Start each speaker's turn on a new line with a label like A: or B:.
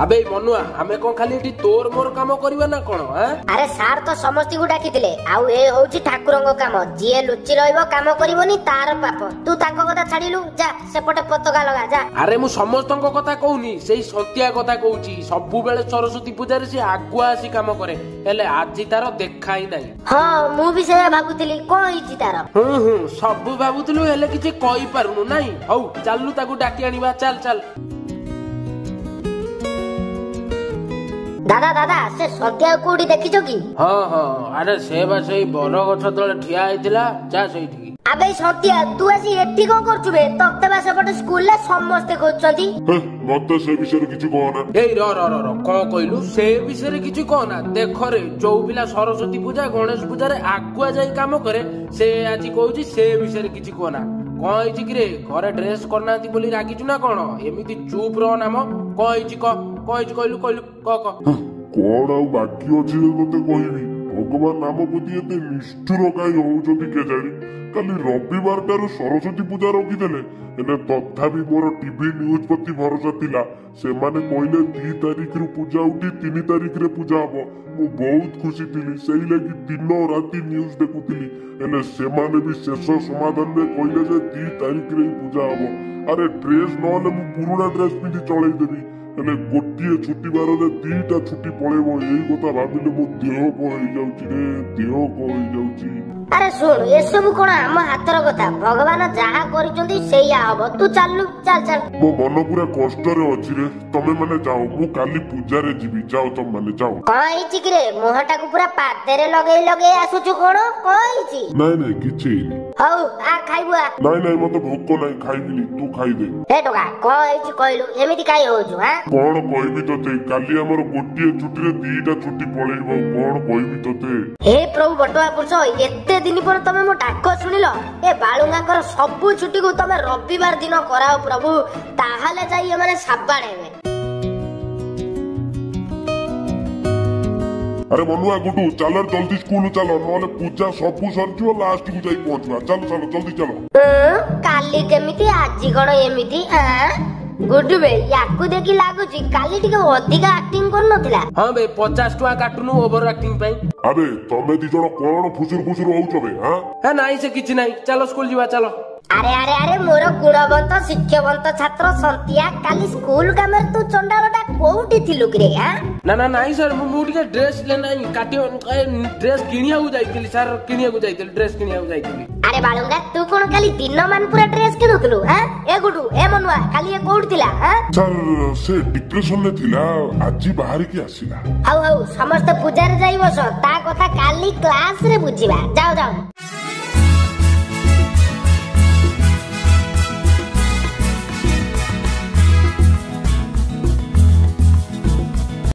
A: अबे मनुआ हमें कौन खाली एठी तोर मोर काम करबा ना कोन?
B: अरे सार तो समस्ती को डाकिथिले आउ ए होउची ठाकुरंग काम जिए लुचि रहइबो काम करबोनी तार पाप। तू ताको कथा छाडिलु जा सेपटे पतका लगा जा।
A: अरे मु समस्तन को कथा कहूनी सेई सत्या कथा कहूची सबु बेले सरस्वती पूजा रे से आगुआ आसी काम करे हेले आजि तार देखा ही नाही।
B: हां मु भी से भाबुतिली कोन हिची तार।
A: सबु भाबुतलु हेले किछि कहि पारुनु नाही। हौ चालू ताकू डाकी आनिबा चल चल।
B: दादा दादा से सत्या कोडी देखिछो की?
A: हां अरे से बा सेई बर गछ तळे ठिया आइतिला जा सेठी।
B: अबे सत्या तू आसी एठी को करछु बे? तते बा सेपटे स्कूल ले समस्त खोजछंती।
C: मत से विषय किछु कहना।
A: ए र कोन कइलु से विषय किछु कहना। देख रे जो पिला सरस्वती पूजा गणेश पूजा रे आगुआ जाई काम करे से आजि कहूची से विषय किछु कहना। कहिछि कि रे घरे ड्रेस करनाती बोली रागिछु ना कोन? एमिति चुप रह नाम कहिछि कहिछि कइलु क
C: कोन आ बाकी अछि तते कहिबी। भगवान नाम प्रति एते निष्ठुर काई होउछथि के जानि। काली रविवार टारू सरस्वती पूजा रखी देले एने तथापि मोर टीवी न्यूज प्रति भरोसा थिला। से माने कहले 2 तारिख रु पूजा उठी 3 तारिख रे पूजा हबो। मु बहुत खुशी थिली सेही लागि दिन राति न्यूज देखुथिली। एने से माने भी शेष समाधान रे कहले जे 2 तारिख रे पूजा हबो। अरे ड्रेस नहले मु पुराना ड्रेस पिंधि चलै देबी। एने गोटिए छुट्टी बार रे 2टा छुट्टी पळेबो एई कथा भाबिले मो देह को होई जाउची रे देह को होई जाउची।
B: अरे सुन ये सब कोन हम हातर कथा भगवान जहा करिसंती सेया हबो। तू चलनु चल चल।
C: मो मन पूरा कष्ट रे अछि रे तमे माने जाओ मु काली पूजा रे जीवी जाओ तम माने जाओ।
B: कहि छि कि रे मोहटा को पूरा पाते रे लगेई आसुछु कोन कहि छि?
C: नहीं किछि
B: हौ आ खाइबुआ।
C: नहीं मते भोक नहीं खाइबिनी तू खाइ दे।
B: हे टोका कहि छि कइलु एमिति काई होजु? हां
C: कोन कहबी तते काली हमर गोटिए छुट्टी रे 2टा छुट्टी पळेइबो कोन कहबी तते।
B: हे प्रभु बटुआ पुरुष एते दिन पर तमे मो डाक सुनिलो ए बाळुंगा कर सब छुट्टी को तमे रविवार दिन कराओ प्रभु ताहाले जाई माने साबाडेबे।
C: अरे मनुआ गुडू चल जल्दी स्कूल चलो नले पूजा सब सरजियो लास्ट को जाई पहुंचवा। चलो जल्दी चलो।
B: काली केमिति आजि कोन एमिति? गुड्डू बे याकू देखि लागुची काली टिके अधिक एक्टिंग कर नथिला।
A: हां बे 50 टका काटुनु ओवर एक्टिंग पई।
C: अबे तमे दी जण कोन फुसुर होउछ बे?
A: हां नाही से किछि नाही चलो स्कूल जीवा चलो।
B: अरे मोर गुणवंत शिक्षावंत छात्र संतिया काली स्कूल कामर तू चंडालटा कोउठी थिलु कि रे?
A: ना नाही सर मु टिके ड्रेस ले नाही काटी ड्रेस किनिया को जाइतिली सर किनिया को जाइतिली ड्रेस किनिया को जाइतिली। अरे
B: बाळुंगा तू कोन काली दिन मान पूरा ड्रेस किनुथलु? ए गुडू ए मनुआ काली ए कोउठ थिला?
C: सर से डिप्रेशन में थिला आजी बाहर की आसीला।
B: हौ समस्त पूजा रे जाई बस ता कथा काली क्लास रे बुझिबा। जाओ